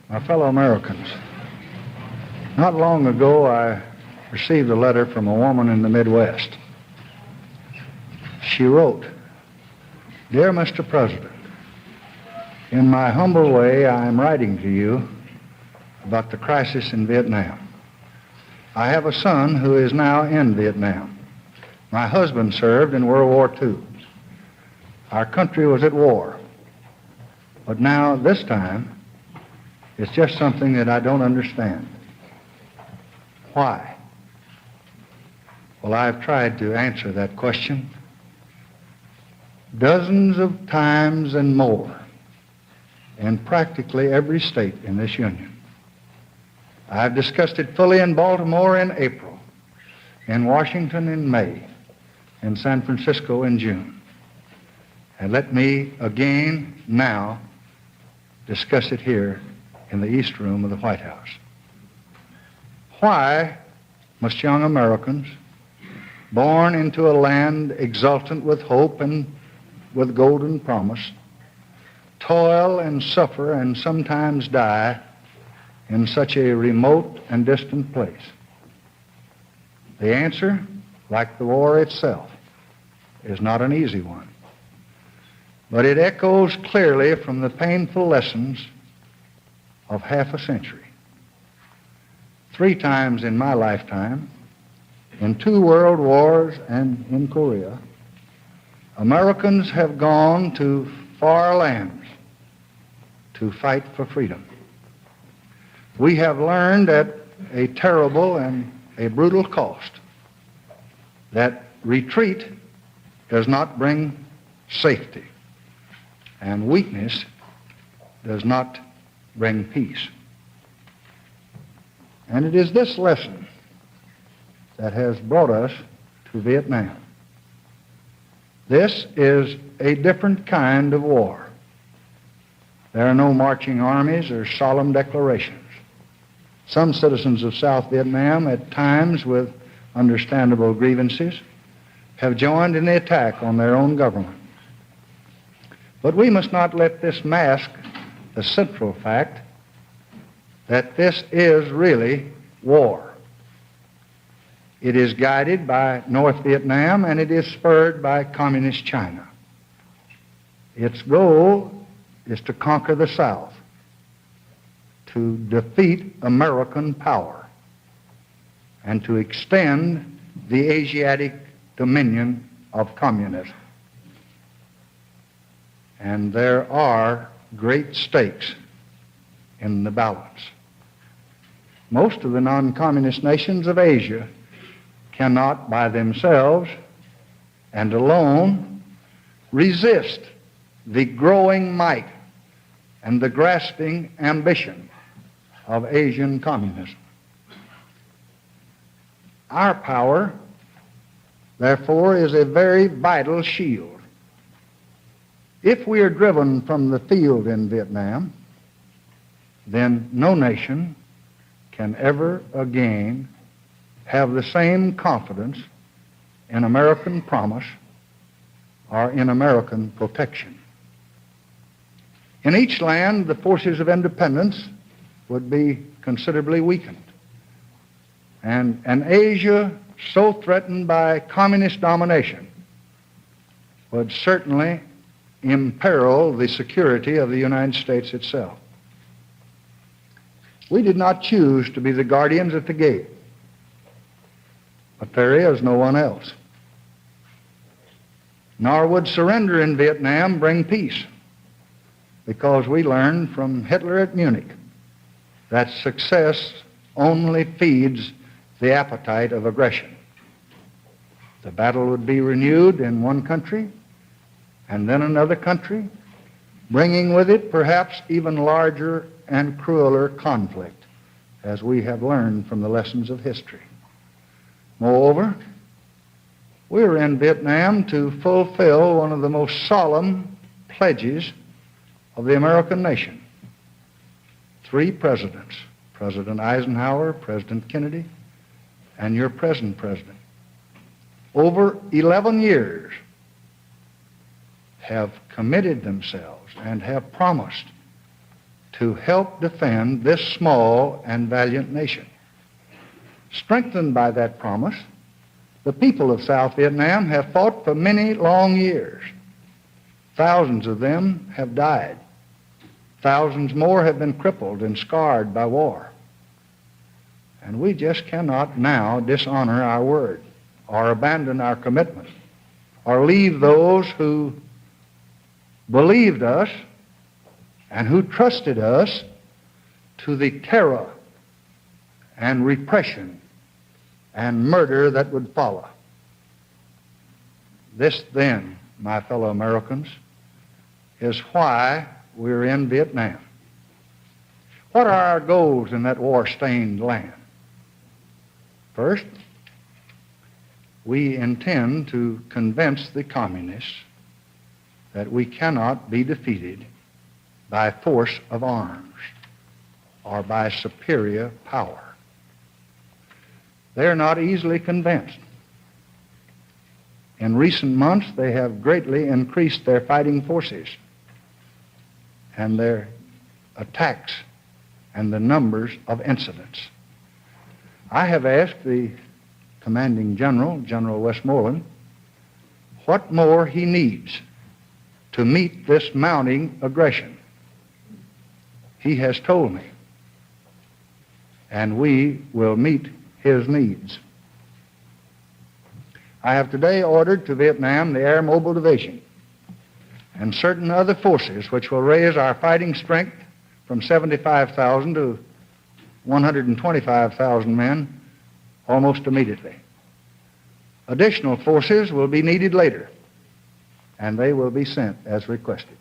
My fellow Americans, not long ago I received a letter from a woman in the Midwest. She wrote, "Dear Mr. President, in my humble way I am writing to you about the crisis in Vietnam. I have a son who is now in Vietnam. My husband served in World War II. Our country was at war. But now, this time, it's just something that I don't understand. Why?" Well, I've tried to answer that question dozens of times and more in practically every state in this union. I've discussed it fully in Baltimore in April, in Washington in May, in San Francisco in June. And let me again now discuss it here in the East Room of the White House. Why must young Americans, born into a land exultant with hope and with golden promise, toil and suffer and sometimes die in such a remote and distant place? The answer, like the war itself, is not an easy one. But it echoes clearly from the painful lessons of half a century. 3 times in my lifetime, in 2 world wars and in Korea, Americans have gone to far lands to fight for freedom. We have learned at a terrible and a brutal cost that retreat does not bring safety, and weakness does not bring peace. And it is this lesson that has brought us to Vietnam. This is a different kind of war. There are no marching armies or solemn declarations. Some citizens of South Vietnam, at times with understandable grievances, have joined in the attack on their own government. But we must not let this mask the central fact that this is really war. It is guided by North Vietnam and it is spurred by Communist China. Its goal is to conquer the South, to defeat American power, and to extend the Asiatic dominion of communism. And there are great stakes in the balance. Most of the non-communist nations of Asia cannot by themselves and alone resist the growing might and the grasping ambition of Asian communism. Our power, therefore, is a very vital shield. If we are driven from the field in Vietnam, then no nation can ever again have the same confidence in American promise or in American protection. In each land, the forces of independence would be considerably weakened. And an Asia so threatened by communist domination would certainly imperil the security of the United States itself. We did not choose to be the guardians at the gate, but there is no one else. Nor would surrender in Vietnam bring peace, because we learned from Hitler at Munich that success only feeds the appetite of aggression. The battle would be renewed in one country and then another country, bringing with it perhaps even larger and crueler conflict, as we have learned from the lessons of history. Moreover, we are in Vietnam to fulfill one of the most solemn pledges of the American nation. 3 presidents, President Eisenhower, President Kennedy, and your present president, over 11 years have committed themselves and have promised to help defend this small and valiant nation. Strengthened by that promise, the people of South Vietnam have fought for many long years. Thousands of them have died. Thousands more have been crippled and scarred by war. And we just cannot now dishonor our word or abandon our commitment or leave those who believed us and who trusted us to the terror and repression and murder that would follow. This, then, my fellow Americans, is why we're in Vietnam. What are our goals in that war-stained land? First, we intend to convince the communists that we cannot be defeated by force of arms or by superior power. They are not easily convinced. In recent months, they have greatly increased their fighting forces and their attacks and the numbers of incidents. I have asked the commanding general, General Westmoreland, what more he needs to meet this mounting aggression. He has told me, and we will meet his needs. I have today ordered to Vietnam the Air Mobile Division and certain other forces which will raise our fighting strength from 75,000 to 125,000 men almost immediately. Additional forces will be needed later, and they will be sent as requested.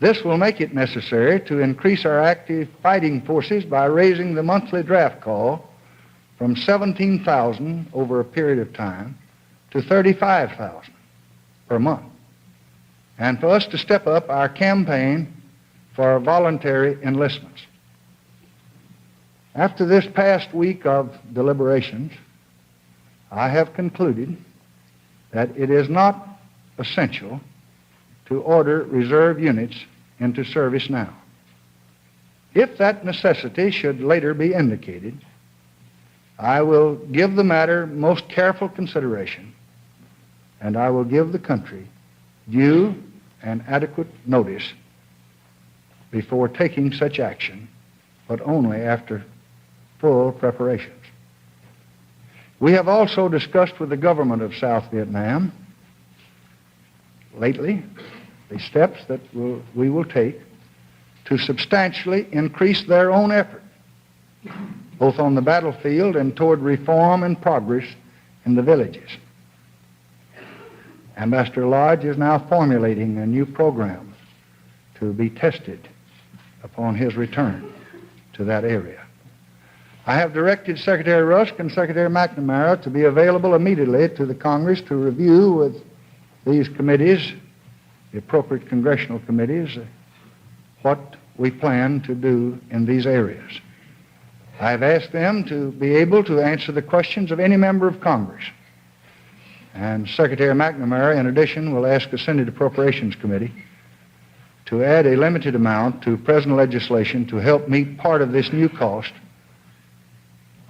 This will make it necessary to increase our active fighting forces by raising the monthly draft call from 17,000 over a period of time to 35,000 per month, and for us to step up our campaign for voluntary enlistments. After this past week of deliberations, I have concluded that it is not essential to order reserve units into service now. If that necessity should later be indicated, I will give the matter most careful consideration, and I will give the country due and adequate notice before taking such action, but only after full preparations. We have also discussed with the government of South Vietnam lately the steps that we will take to substantially increase their own effort, both on the battlefield and toward reform and progress in the villages. Ambassador Lodge is now formulating a new program to be tested upon his return to that area. I have directed Secretary Rusk and Secretary McNamara to be available immediately to the Congress to review with these committees, the appropriate congressional committees, what we plan to do in these areas. I have asked them to be able to answer the questions of any member of Congress. And Secretary McNamara, in addition, will ask the Senate Appropriations Committee to add a limited amount to present legislation to help meet part of this new cost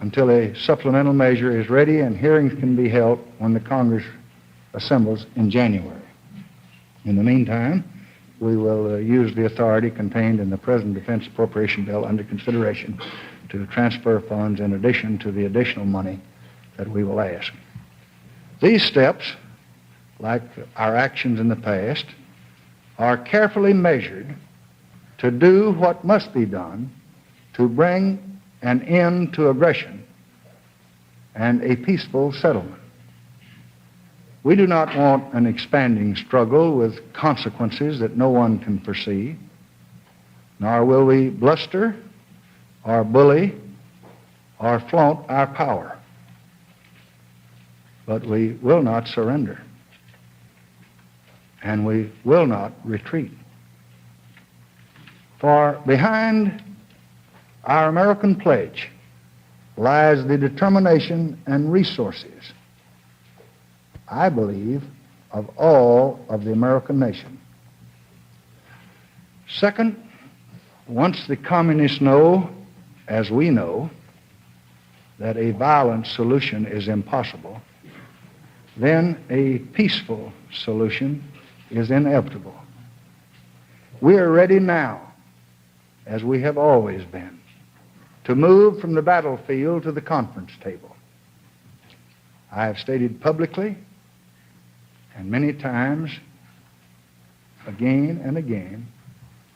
until a supplemental measure is ready and hearings can be held when the Congress assembles in January. In the meantime, we will use the authority contained in the present defense appropriation bill under consideration to transfer funds in addition to the additional money that we will ask. These steps, like our actions in the past, are carefully measured to do what must be done to bring an end to aggression and a peaceful settlement. We do not want an expanding struggle with consequences that no one can foresee, nor will we bluster or bully or flaunt our power. But we will not surrender, and we will not retreat. For behind our American pledge lies the determination and resources, I believe, of all of the American nation. Second, Once the communists know, as we know, that a violent solution is impossible, then a peaceful solution is inevitable. We are ready now, as we have always been, to move from the battlefield to the conference table. I have stated publicly and many times, again and again,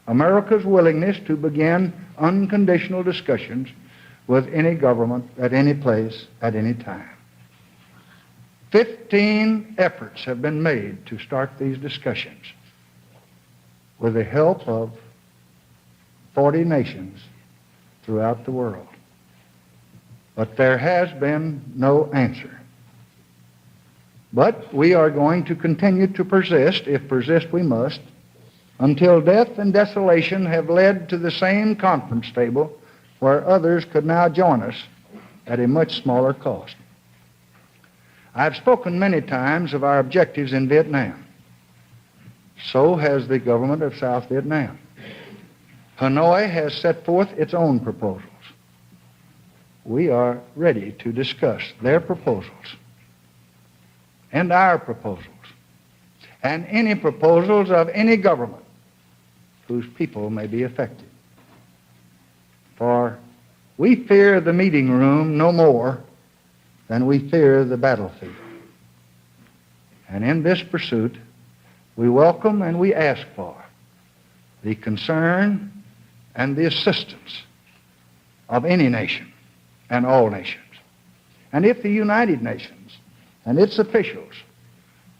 America's willingness to begin unconditional discussions with any government at any place at any time. 15 efforts have been made to start these discussions with the help of 40 nations throughout the world. But there has been no answer. But we are going to continue to persist, if persist we must, until death and desolation have led to the same conference table where others could now join us at a much smaller cost. I've spoken many times of our objectives in Vietnam. So has the government of South Vietnam. Hanoi has set forth its own proposals. We are ready to discuss their proposals and our proposals and any proposals of any government whose people may be affected. For we fear the meeting room no more than we fear the battlefield. And in this pursuit, we welcome and we ask for the concern and the assistance of any nation and all nations. And if the United Nations and its officials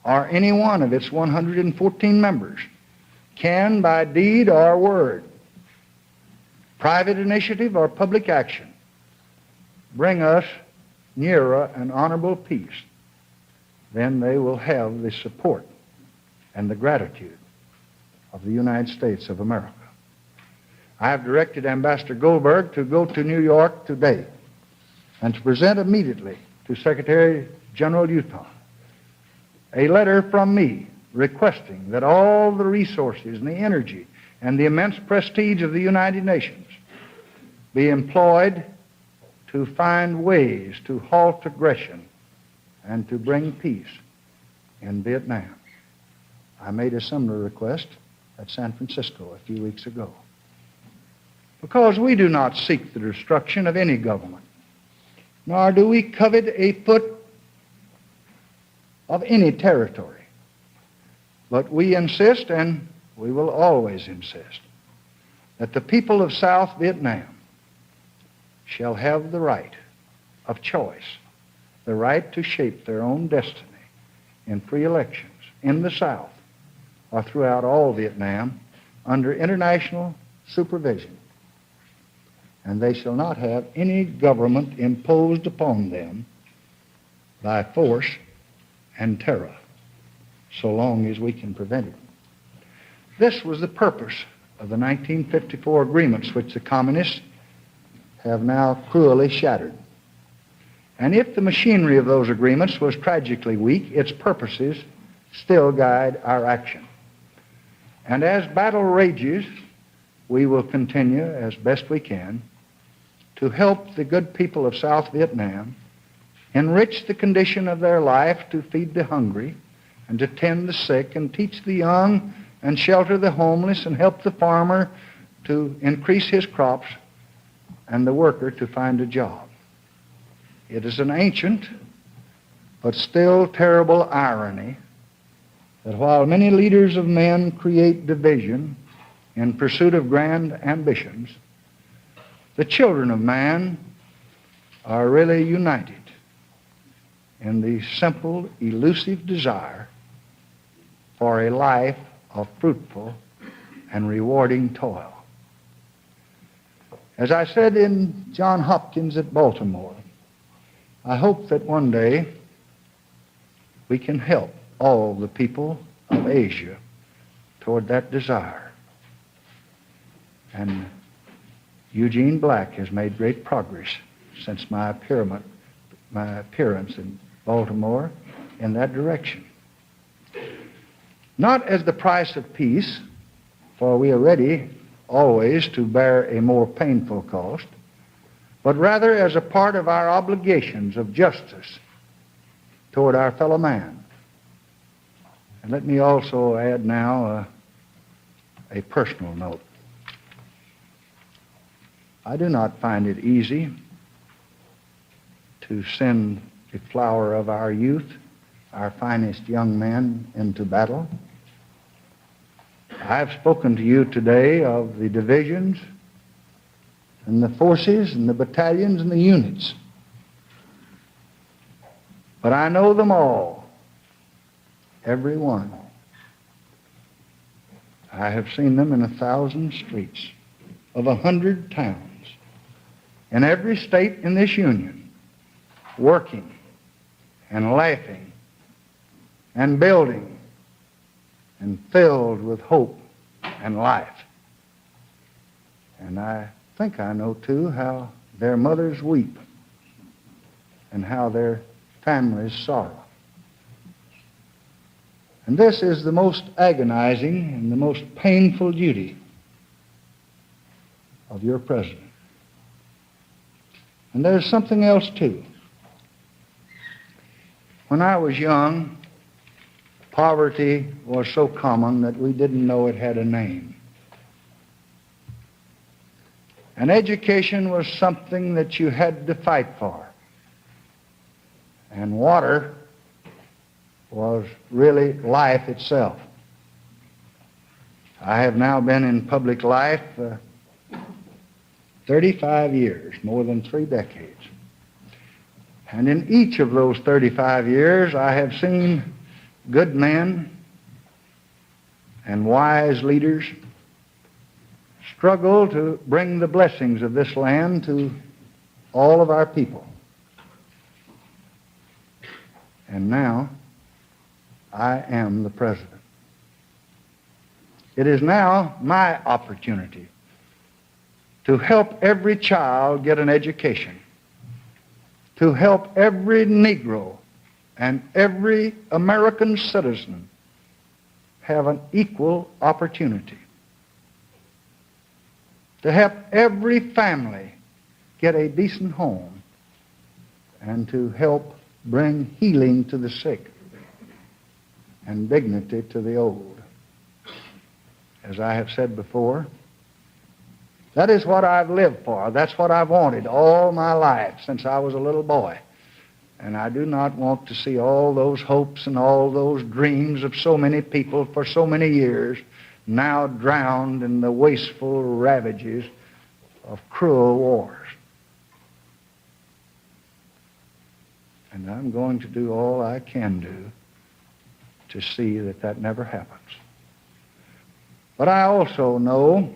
or any one of its 114 members can, by deed or word, private initiative or public action, bring us nearer an honorable peace, then they will have the support and the gratitude of the United States of America. I have directed Ambassador Goldberg to go to New York today and to present immediately to Secretary General Utah a letter from me requesting that all the resources and the energy and the immense prestige of the United Nations be employed to find ways to halt aggression and to bring peace in Vietnam. I made a similar request at San Francisco a few weeks ago. Because we do not seek the destruction of any government, nor do we covet a foot of any territory. But we insist, and we will always insist, that the people of South Vietnam shall have the right of choice, the right to shape their own destiny in free elections in the South or throughout all Vietnam under international supervision. And they shall not have any government imposed upon them by force and terror, so long as we can prevent it. This was the purpose of the 1954 agreements, which the communists have now cruelly shattered. And if the machinery of those agreements was tragically weak, its purposes still guide our action. And as battle rages, we will continue as best we can to help the good people of South Vietnam enrich the condition of their life, to feed the hungry and to tend the sick and teach the young and shelter the homeless and help the farmer to increase his crops and the worker to find a job. It is an ancient but still terrible irony that while many leaders of men create division in pursuit of grand ambitions, the children of man are really united in the simple, elusive desire for a life of fruitful and rewarding toil. As I said in Johns Hopkins at Baltimore, I hope that one day we can help all the people of Asia toward that desire. And Eugene Black has made great progress since my appearance in Baltimore in that direction. Not as the price of peace, for we are ready always to bear a more painful cost, but rather as a part of our obligations of justice toward our fellow man. And let me also add now a personal note. I do not find it easy to send the flower of our youth, our finest young men, into battle. I've spoken to you today of the divisions and the forces and the battalions and the units. But I know them all, every one. I have seen them in 1,000 streets of 100 towns in every state in this Union, working and laughing and building and filled with hope and life. And I think I know, too, how their mothers weep and how their families sorrow. And this is the most agonizing and the most painful duty of your president. And there's something else, too. When I was young, poverty was so common that we didn't know it had a name. And education was something that you had to fight for. And water was really life itself. I have now been in public life 35 years, more than 3 decades. And in each of those 35 years, I have seen good men and wise leaders struggle to bring the blessings of this land to all of our people. And now, I am the president. It is now my opportunity to help every child get an education, to help every Negro and every American citizen have an equal opportunity, to help every family get a decent home, and to help bring healing to the sick and dignity to the old. As I have said before, that is what I've lived for. That's what I've wanted all my life since I was a little boy. And I do not want to see all those hopes and all those dreams of so many people for so many years now drowned in the wasteful ravages of cruel wars. And I'm going to do all I can do to see that that never happens. But I also know,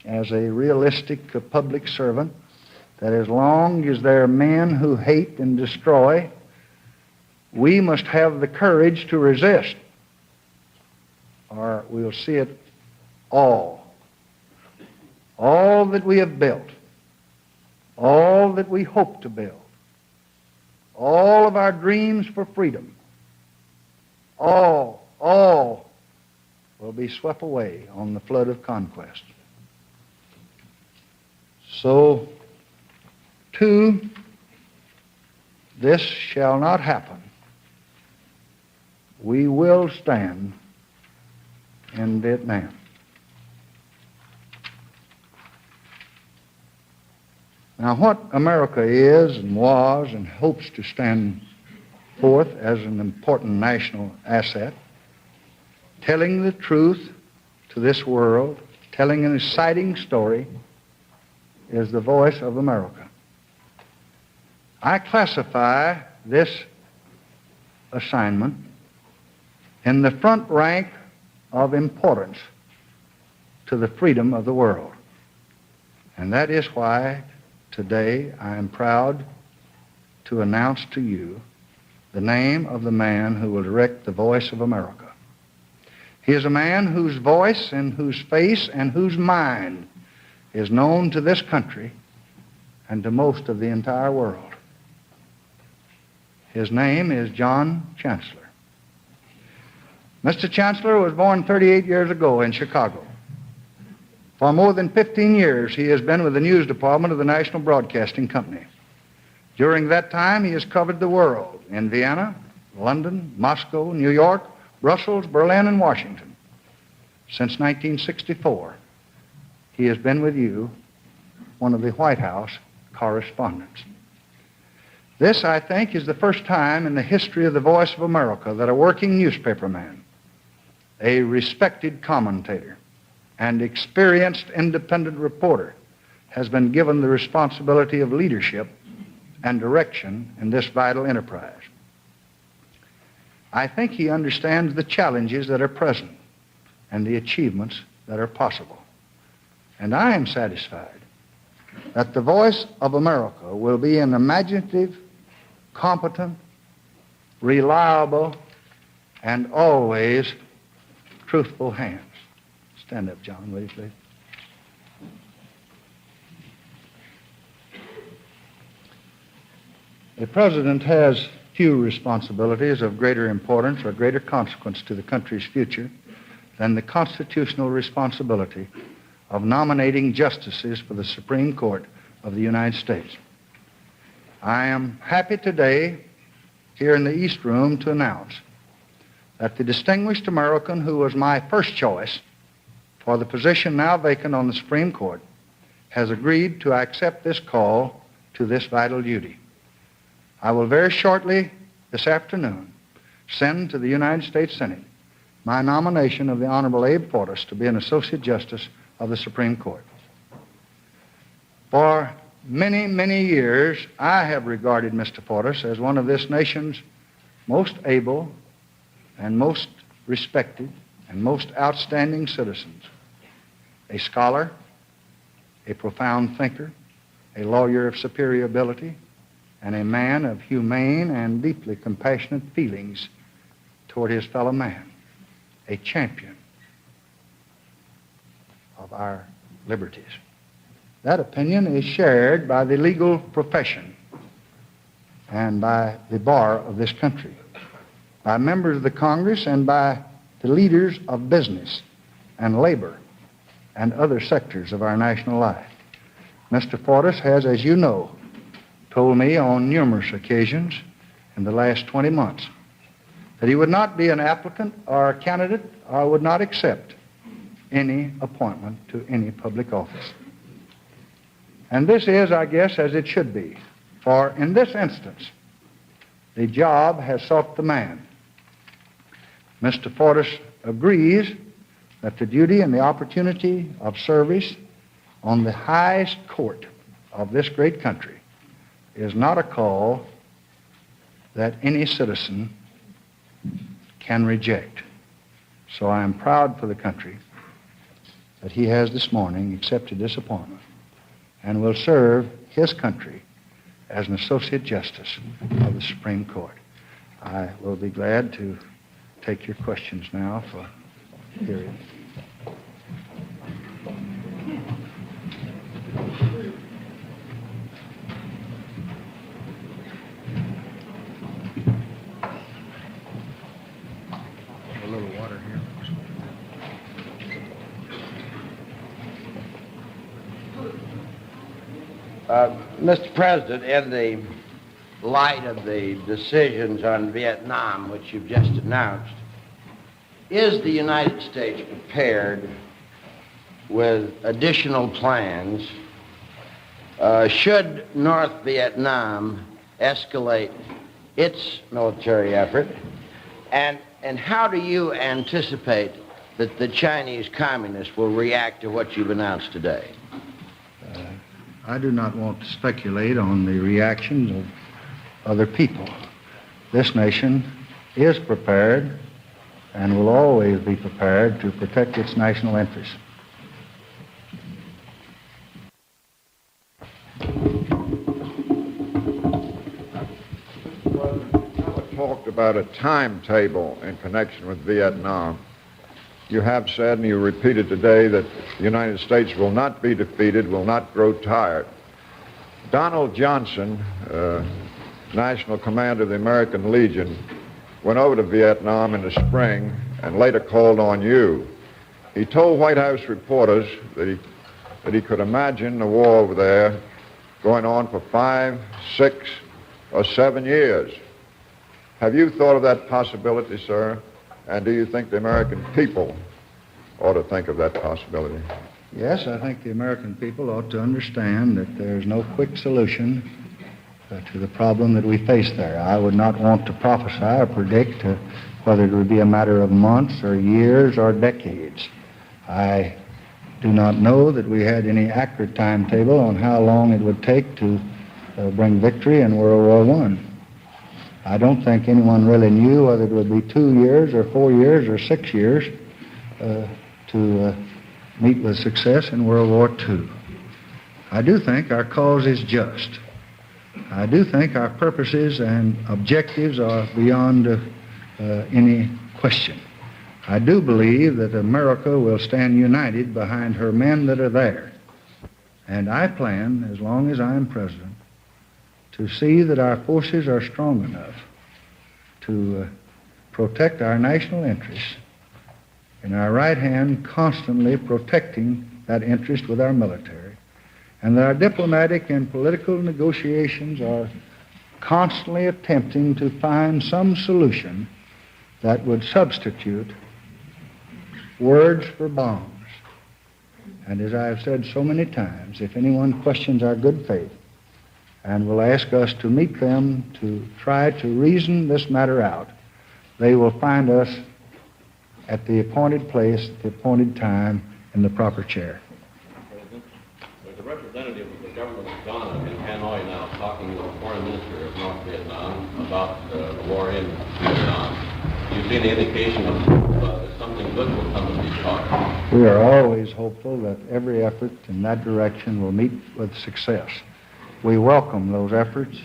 as a realistic public servant, that as long as there are men who hate and destroy, we must have the courage to resist, or we'll see it all. All that we have built, all that we hope to build, all of our dreams for freedom, all will be swept away on the flood of conquest. So, too, this shall not happen. We will stand in Vietnam. Now, what America is and was and hopes to stand forth as an important national asset, telling the truth to this world, telling an exciting story, is the voice of America. I classify this assignment in the front rank of importance to the freedom of the world. And that is why today I am proud to announce to you the name of the man who will direct the voice of America. He is a man whose voice and whose face and whose mind is known to this country and to most of the entire world. His name is John Chancellor. Mr. Chancellor was born 38 years ago in Chicago. For more than 15 years, he has been with the news department of the National Broadcasting Company. During that time, he has covered the world in Vienna, London, Moscow, New York, Brussels, Berlin, and Washington. Since 1964, he has been with you, one of the White House correspondents. This, I think, is the first time in the history of the Voice of America that a working newspaperman, a respected commentator, and experienced independent reporter has been given the responsibility of leadership and direction in this vital enterprise. I think he understands the challenges that are present and the achievements that are possible. And I am satisfied that the Voice of America will be in imaginative, competent, reliable, and always truthful hands. Stand up, John, will you, please? The President has few responsibilities of greater importance or greater consequence to the country's future than the constitutional responsibility of nominating justices for the Supreme Court of the United States. I am happy today, here in the East Room, to announce that the distinguished American who was my first choice for the position now vacant on the Supreme Court has agreed to accept this call to this vital duty. I will very shortly this afternoon send to the United States Senate my nomination of the Honorable Abe Fortas to be an Associate Justice of the Supreme Court. For many, many years, I have regarded Mr. Fortas as one of this nation's most able and most respected and most outstanding citizens. A scholar, a profound thinker, a lawyer of superior ability, and a man of humane and deeply compassionate feelings toward his fellow man, a champion of our liberties. That opinion is shared by the legal profession and by the bar of this country, by members of the Congress and by the leaders of business and labor and other sectors of our national life. Mr. Fortas has, as you know, told me on numerous occasions in the last 20 months that he would not be an applicant or a candidate or would not accept any appointment to any public office. And this is, I guess, as it should be. For in this instance, the job has sought the man. Mr. Fortas agrees that the duty and the opportunity of service on the highest court of this great country is not a call that any citizen can reject. So I am proud for the country that he has this morning accepted this appointment and will serve his country as an Associate Justice of the Supreme Court. I will be glad to take your questions now for hearing. A little water here. Mr. President, in the light of the decisions on Vietnam, which you've just announced, is the United States prepared with additional plans should North Vietnam escalate its military effort? And how do you anticipate that the Chinese communists will react to what you've announced today? I do not want to speculate on the reactions of other people. This nation is prepared and will always be prepared to protect its national interests. Well, talked about a timetable in connection with Vietnam. You have said, and you repeated today, that the United States will not be defeated, will not grow tired. Donald Johnson, National Commander of the American Legion, went over to Vietnam in the spring and later called on you. He told White House reporters that he could imagine the war over there going on for 5, 6, or 7 years. Have you thought of that possibility, sir? And do you think the American people ought to think of that possibility? Yes, I think the American people ought to understand that there's no quick solution to the problem that we face there. I would not want to prophesy or predict whether it would be a matter of months or years or decades. I do not know that we had any accurate timetable on how long it would take to bring victory in World War I. I don't think anyone really knew whether it would be 2 years or 4 years or 6 years to meet with success in World War II. I do think our cause is just. I do think our purposes and objectives are beyond any question. I do believe that America will stand united behind her men that are there. And I plan, as long as I am president, to see that our forces are strong enough to protect our national interests, and our right hand constantly protecting that interest with our military, and that our diplomatic and political negotiations are constantly attempting to find some solution that would substitute words for bombs. And as I have said so many times, if anyone questions our good faith and will ask us to meet them to try to reason this matter out, they will find us at the appointed place, at the appointed time, in the proper chair. President, there's a representative of the government of Ghana in Hanoi now talking with the foreign minister of North Vietnam about the war in Vietnam. Do you see any indication of something good will come of these talks? We are always hopeful that every effort in that direction will meet with success. We welcome those efforts,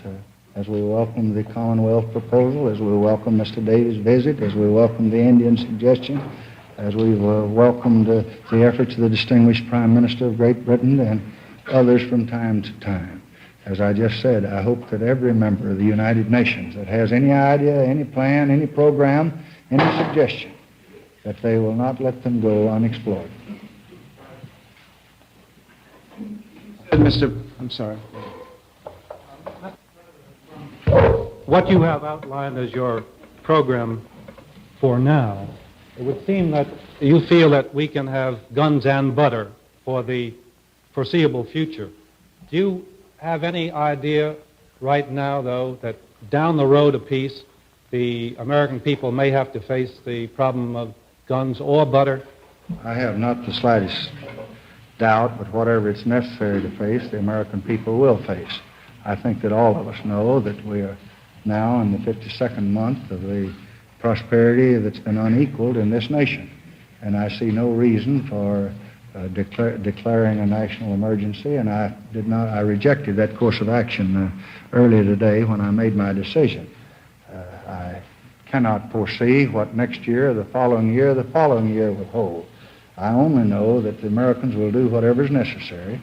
as we welcome the Commonwealth proposal, as we welcome Mr. Davis' visit, as we welcome the Indian suggestion, as we've welcomed the efforts of the distinguished Prime Minister of Great Britain and others from time to time. As I just said, I hope that every member of the United Nations that has any idea, any plan, any program, any suggestion, that they will not let them go unexplored. I'm sorry. What you have outlined as your program for now, it would seem that you feel that we can have guns and butter for the foreseeable future. Do you have any idea right now, though, that down the road a piece, the American people may have to face the problem of guns or butter? I have not the slightest doubt, but whatever it's necessary to face, the American people will face. I think that all of us know that we are now in the 52nd month of the prosperity that's been unequaled in this nation. And I see no reason for declaring a national emergency, and I rejected that course of action earlier today when I made my decision. I cannot foresee what next year, the following year will hold. I only know that the Americans will do whatever is necessary,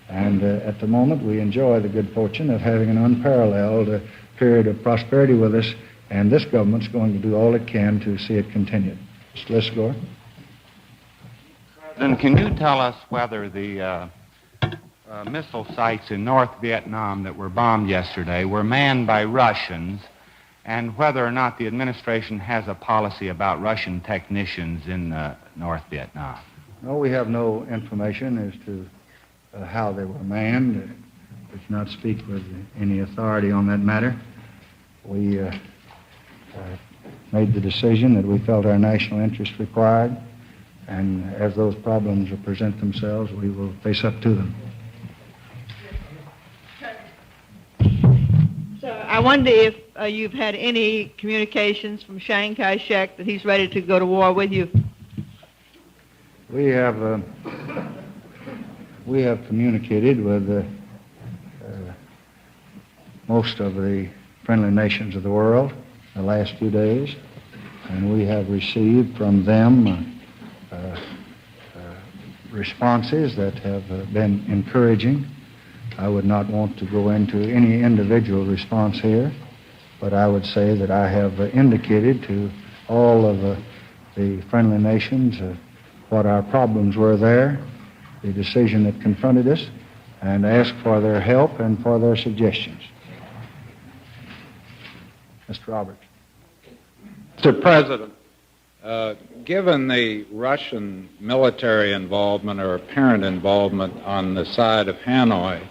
and at the moment we enjoy the good fortune of having an unparalleled period of prosperity with us, and this government's going to do all it can to see it continued. Mr. Lisgore? Then can you tell us whether the missile sites in North Vietnam that were bombed yesterday were manned by Russians, and whether or not the administration has a policy about Russian technicians in North Vietnam? No, we have no information as to how they were manned. We cannot speak with any authority on that matter. We made the decision that we felt our national interest required, and as those problems present themselves, we will face up to them. So I wonder if you've had any communications from Chiang Kai-shek that he's ready to go to war with you. We have communicated with most of the friendly nations of the world the last few days, and we have received from them responses that have been encouraging. I would not want to go into any individual response here, but I would say that I have indicated to all of the friendly nations what our problems were there, the decision that confronted us, and ask for their help and for their suggestions. Mr. Roberts. Mr. President, given the Russian military involvement or apparent involvement on the side of Hanoi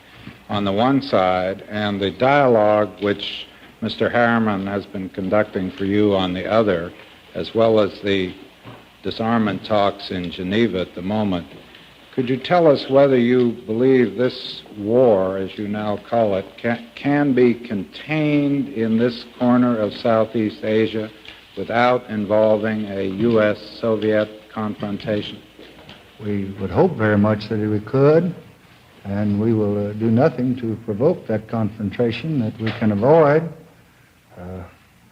on the one side, and the dialogue which Mr. Harriman has been conducting for you on the other, as well as the disarmament talks in Geneva at the moment, could you tell us whether you believe this war, as you now call it, can be contained in this corner of Southeast Asia without involving a U.S.-Soviet confrontation? We would hope very much that we could, and we will do nothing to provoke that confrontation that we can avoid.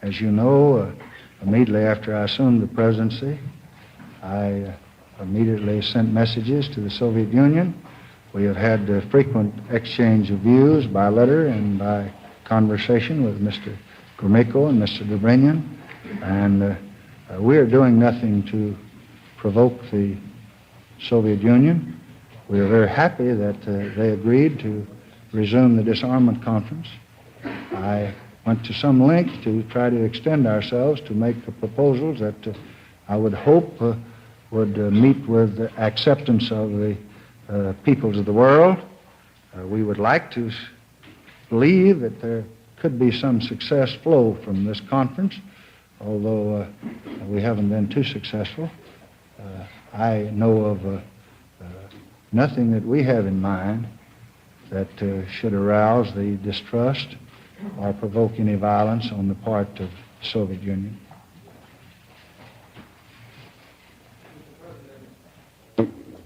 As you know, immediately after I assumed the presidency, I immediately sent messages to the Soviet Union. We have had frequent exchange of views by letter and by conversation with Mr. Gromyko and Mr. Dobrynin, and we are doing nothing to provoke the Soviet Union. We are very happy that they agreed to resume the disarmament conference. I went to some length to try to extend ourselves to make the proposals that I would hope would meet with the acceptance of the peoples of the world. We would like to believe that there could be some success flow from this conference, although we haven't been too successful. I know of nothing that we have in mind that should arouse the distrust or provoke any violence on the part of the Soviet Union.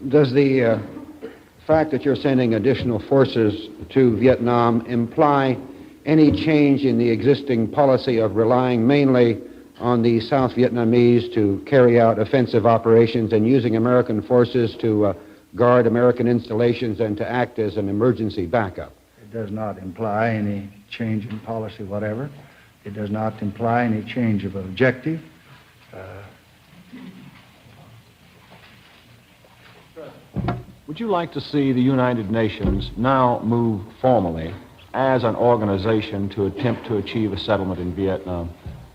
Does the fact that you're sending additional forces to Vietnam imply any change in the existing policy of relying mainly on the South Vietnamese to carry out offensive operations and using American forces to guard American installations and to act as an emergency backup? It does not imply any change in policy whatever. It does not imply any change of objective. Would you like to see the United Nations now move formally as an organization to attempt to achieve a settlement in Vietnam?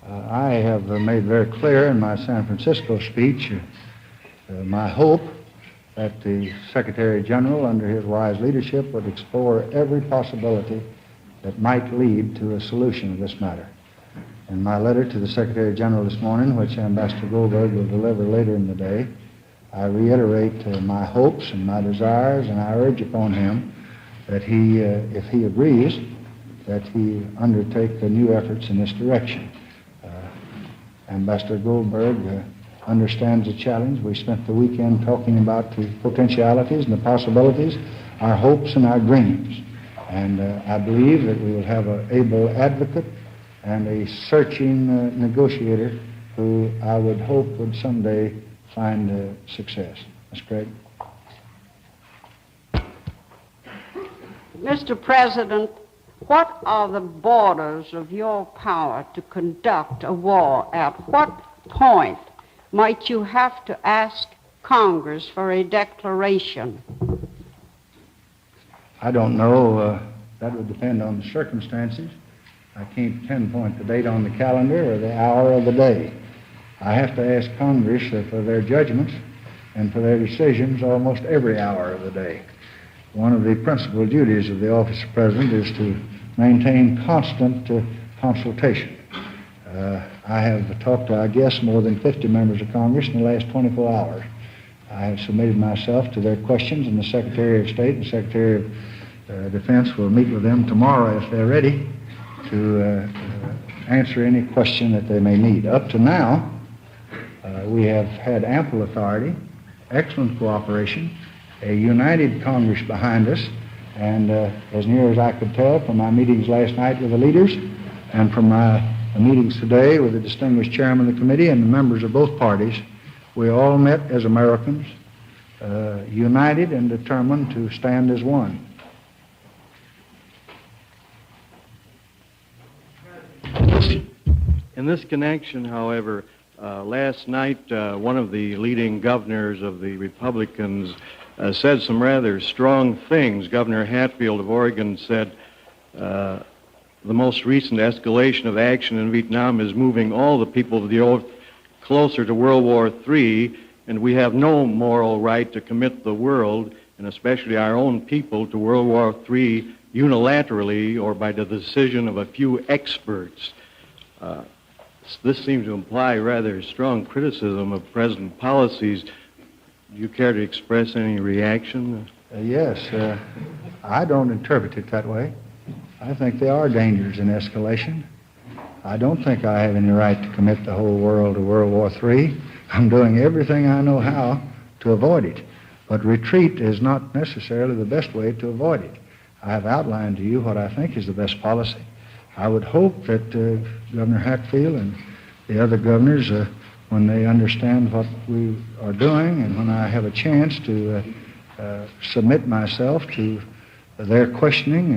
I have made very clear in my San Francisco speech my hope that the Secretary General, under his wise leadership, would explore every possibility that might lead to a solution of this matter. In my letter to the Secretary General this morning, which Ambassador Goldberg will deliver later in the day, I reiterate my hopes and my desires, and I urge upon him that he, if he agrees, that he undertake the new efforts in this direction. Ambassador Goldberg understands the challenge. We spent the weekend talking about the potentialities and the possibilities, our hopes and our dreams. And I believe that we will have an able advocate and a searching negotiator who I would hope would someday find success. Ms. Craig. Mr. President, what are the borders of your power to conduct a war? At what point might you have to ask Congress for a declaration? I don't know. That would depend on the circumstances. I can't pinpoint the date on the calendar or the hour of the day. I have to ask Congress for their judgments and for their decisions almost every hour of the day. One of the principal duties of the office of President is to maintain constant consultation. I have talked to, I guess, more than 50 members of Congress in the last 24 hours. I have submitted myself to their questions, and the Secretary of State and the Secretary of Defense will meet with them tomorrow if they're ready to answer any question that they may need. Up to now, we have had ample authority, excellent cooperation, a united Congress behind us, and as near as I could tell from my meetings last night with the leaders and from my meetings today with the distinguished chairman of the committee and the members of both parties, we all met as Americans, united and determined to stand as one. In this connection, however, Last night, one of the leading governors of the Republicans said some rather strong things. Governor Hatfield of Oregon said the most recent escalation of action in Vietnam is moving all the people of the earth closer to World War III, and we have no moral right to commit the world, and especially our own people, to World War III unilaterally or by the decision of a few experts. This seems to imply rather strong criticism of present policies. Do you care to express any reaction? Yes, I don't interpret it that way. I think there are dangers in escalation. I don't think I have any right to commit the whole world to World War III. I'm doing everything I know how to avoid it. But retreat is not necessarily the best way to avoid it. I have outlined to you what I think is the best policy. I would hope that Governor Hatfield and the other governors, when they understand what we are doing and when I have a chance to submit myself to their questioning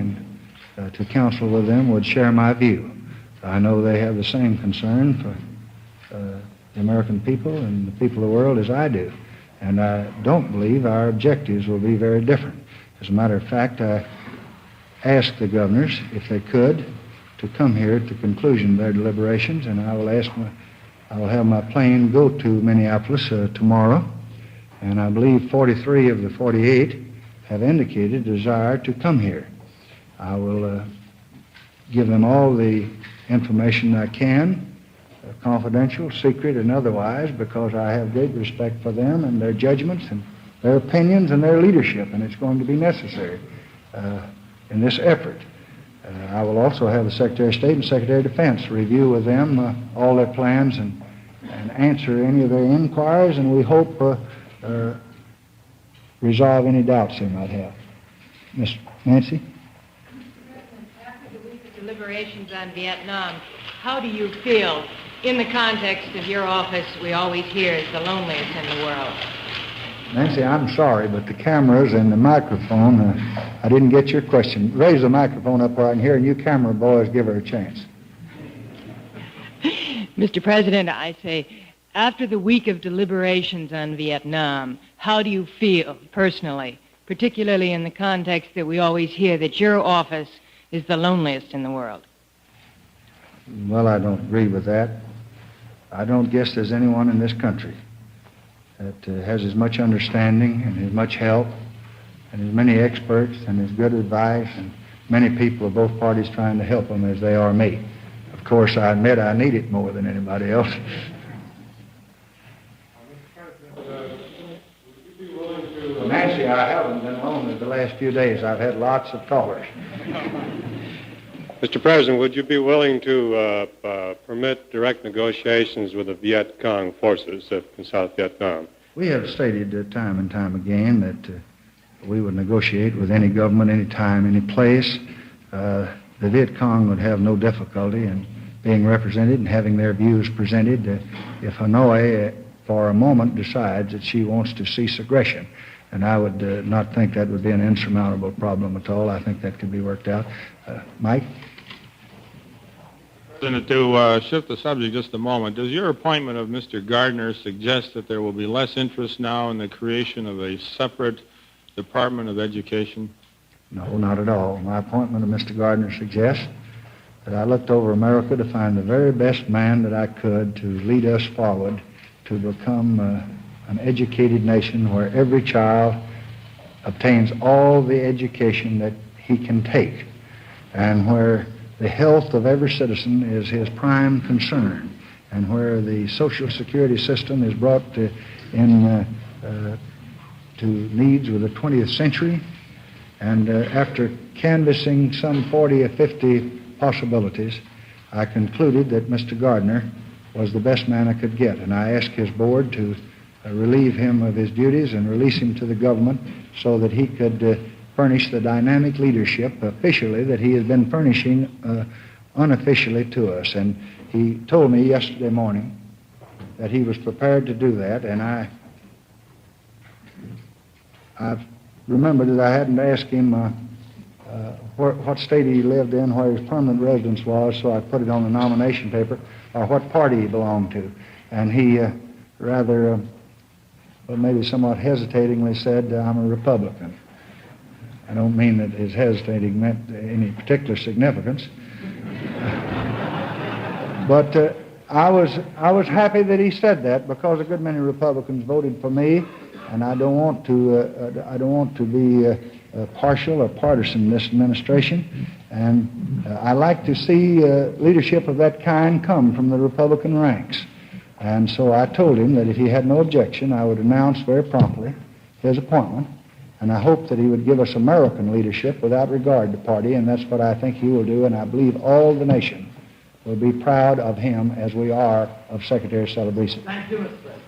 and to counsel with them, would share my view. I know they have the same concern for the American people and the people of the world as I do. And I don't believe our objectives will be very different. As a matter of fact, I asked the governors if they could to come here at the conclusion of their deliberations, and I will have my plane go to Minneapolis tomorrow, and I believe 43 of the 48 have indicated a desire to come here. I will give them all the information I can, confidential, secret, and otherwise, because I have great respect for them and their judgments and their opinions and their leadership, and it's going to be necessary in this effort. I will also have the Secretary of State and Secretary of Defense review with them all their plans and answer any of their inquiries, and we hope resolve any doubts they might have. Miss Nancy? After the week of deliberations on Vietnam, how do you feel in the context of your office we always hear is the loneliest in the world? Nancy, I'm sorry, but the cameras and the microphone, I didn't get your question. Raise the microphone up where I can hear, and you camera boys give her a chance. Mr. President, I say, after the week of deliberations on Vietnam, how do you feel personally, particularly in the context that we always hear that your office is the loneliest in the world? Well, I don't agree with that. I don't guess there's anyone in this country that has as much understanding and as much help and as many experts and as good advice and many people of both parties trying to help them as they are me. Of course, I admit I need it more than anybody else. Nancy, I haven't been lonely the last few days. I've had lots of callers. Mr. President, would you be willing to permit direct negotiations with the Viet Cong forces in South Vietnam? We have stated time and time again that we would negotiate with any government, any time, any place. The Viet Cong would have no difficulty in being represented and having their views presented if Hanoi, for a moment, decides that she wants to cease aggression. And I would not think that would be an insurmountable problem at all. I think that could be worked out. Mike? President, to shift the subject just a moment, does your appointment of Mr. Gardner suggest that there will be less interest now in the creation of a separate Department of Education? No, not at all. My appointment of Mr. Gardner suggests that I looked over America to find the very best man that I could to lead us forward to become an educated nation where every child obtains all the education that he can take, and where the health of every citizen is his prime concern, and where the Social Security system is brought to needs with the 20th century. And after canvassing some 40 or 50 possibilities, I concluded that Mr. Gardner was the best man I could get, and I asked his board to relieve him of his duties and release him to the government so that he could furnish the dynamic leadership officially that he has been furnishing unofficially to us. And he told me yesterday morning that he was prepared to do that, and I remembered that I hadn't asked him what state he lived in, where his permanent residence was, so I put it on the nomination paper, or what party he belonged to. And he rather, well, maybe somewhat hesitatingly said, I'm a Republican. I don't mean that his hesitating meant any particular significance. But I was happy that he said that, because a good many Republicans voted for me, and I don't want to be partial or partisan in this administration. And I like to see leadership of that kind come from the Republican ranks. And so I told him that if he had no objection, I would announce very promptly his appointment. And I hope that he would give us American leadership without regard to party, and that's what I think he will do, and I believe all the nation will be proud of him as we are of Secretary Celebrezzi. Thank you, Mr. President.